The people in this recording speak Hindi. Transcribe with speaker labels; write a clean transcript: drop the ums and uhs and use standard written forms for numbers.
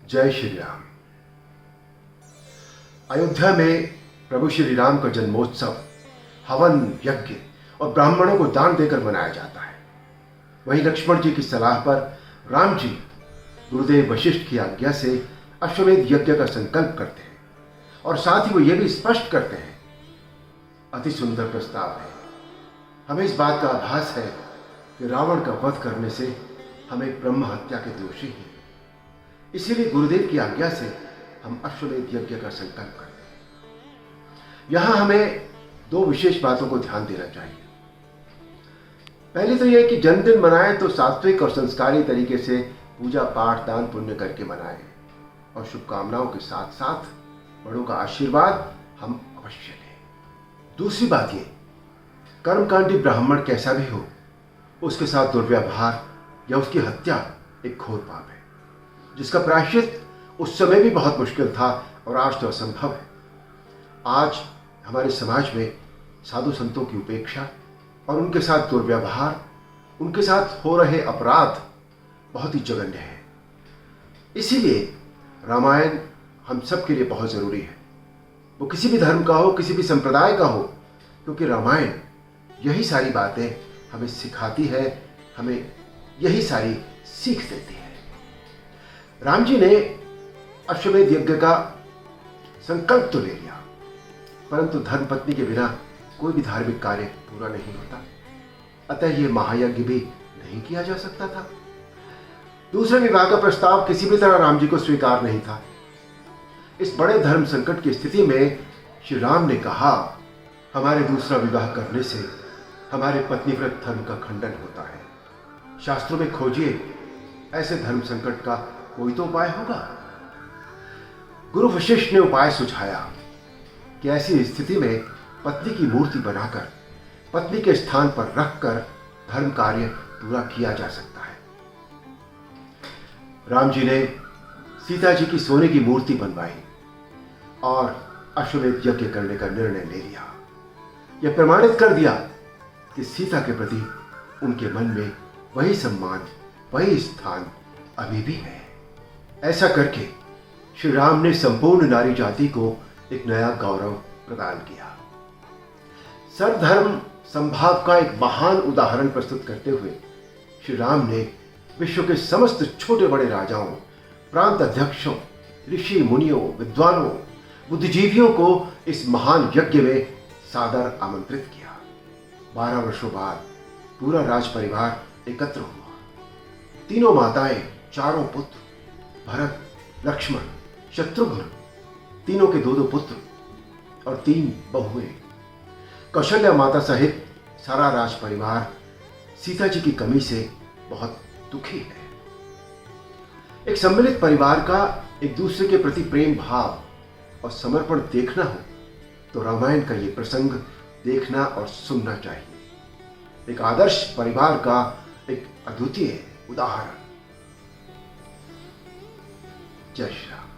Speaker 1: जय श्री राम। अयोध्या में प्रभु श्री राम का जन्मोत्सव हवन, यज्ञ और ब्राह्मणों को दान देकर मनाया जाता है। वहीं लक्ष्मण जी की सलाह पर राम जी गुरुदेव वशिष्ठ की आज्ञा से अश्वमेध यज्ञ का संकल्प करते हैं और साथ ही वो ये भी स्पष्ट करते हैं, अति सुंदर प्रस्ताव है। हमें इस बात का आभास है कि रावण का वध करने से हमें ब्रह्म हत्या के दोषी हैं। इसीलिए गुरुदेव की आज्ञा से हम अश्वमेध यज्ञ का संकल्प करते हैं। यहां हमें दो विशेष बातों को ध्यान देना चाहिए। पहली तो यह कि जन्मदिन मनाएं तो सात्विक और संस्कारी तरीके से पूजा पाठ, दान पुण्य करके मनाएं और शुभकामनाओं के साथ साथ बड़ों का आशीर्वाद हम अवश्य लें। दूसरी बात यह, कर्मकांडी ब्राह्मण कैसा भी हो, उसके साथ दुर्व्यवहार या उसकी हत्या एक घोर पाप है, जिसका प्रायश्चित उस समय भी बहुत मुश्किल था और आज तो असंभव है। आज हमारे समाज में साधु संतों की उपेक्षा और उनके साथ दुर्व्यवहार, उनके साथ हो रहे अपराध बहुत ही जघन्य है। इसीलिए रामायण हम सब के लिए बहुत ज़रूरी है। वो किसी भी धर्म का हो, किसी भी संप्रदाय का हो, क्योंकि रामायण यही सारी बातें हमें सिखाती है, हमें यही सारी सीख देती है। राम जी ने अश्वमेध यज्ञ का संकल्प तो ले लिया, परंतु धर्मपत्नी के बिना कोई भी धार्मिक कार्य पूरा नहीं होता। अतः यह महायज्ञ भी नहीं किया जा सकता था। दूसरे विवाह का प्रस्ताव किसी भी तरह राम जी को स्वीकार नहीं था। इस बड़े धर्म संकट की स्थिति में श्री राम ने कहा, हमारे दूसरा विवाह करने से हमारे पत्नीव्रत धर्म का खंडन होता है। शास्त्रों में खोजिए, ऐसे धर्म संकट का कोई तो उपाय होगा। गुरु वशिष्ठ ने उपाय सुझाया कि ऐसी स्थिति में पत्नी की मूर्ति बनाकर पत्नी के स्थान पर रखकर धर्म कार्य पूरा किया जा सकता है। राम जी ने सीता जी की सोने की मूर्ति बनवाई और अश्वमेध यज्ञ करने का निर्णय ले लिया। यह प्रमाणित कर दिया कि सीता के प्रति उनके मन में वही सम्मान, वही स्थान अभी भी है। ऐसा करके श्री राम ने संपूर्ण नारी जाति को एक नया गौरव प्रदान किया। सर्वधर्म संभाव का एक महान उदाहरण प्रस्तुत करते हुए श्री राम ने विश्व के समस्त छोटे बड़े राजाओं, प्रांत अध्यक्षों, ऋषि मुनियों, विद्वानों, बुद्धिजीवियों को इस महान यज्ञ में सादर आमंत्रित किया। 12 वर्षों बाद पूरा राज परिवार एकत्र हुआ। तीनों माताएं, चारों पुत्र, भरत, लक्ष्मण, शत्रुघ्न, तीनों के 2-2 पुत्र और 3 बहुएं, कौशल्या माता सहित सारा राज परिवार सीता जी की कमी से बहुत दुखी है। एक सम्मिलित परिवार का एक दूसरे के प्रति प्रेम भाव और समर्पण देखना हो तो रामायण का ये प्रसंग देखना और सुनना चाहिए। एक आदर्श परिवार का एक अद्वितीय उदाहरण। जय श्री राम।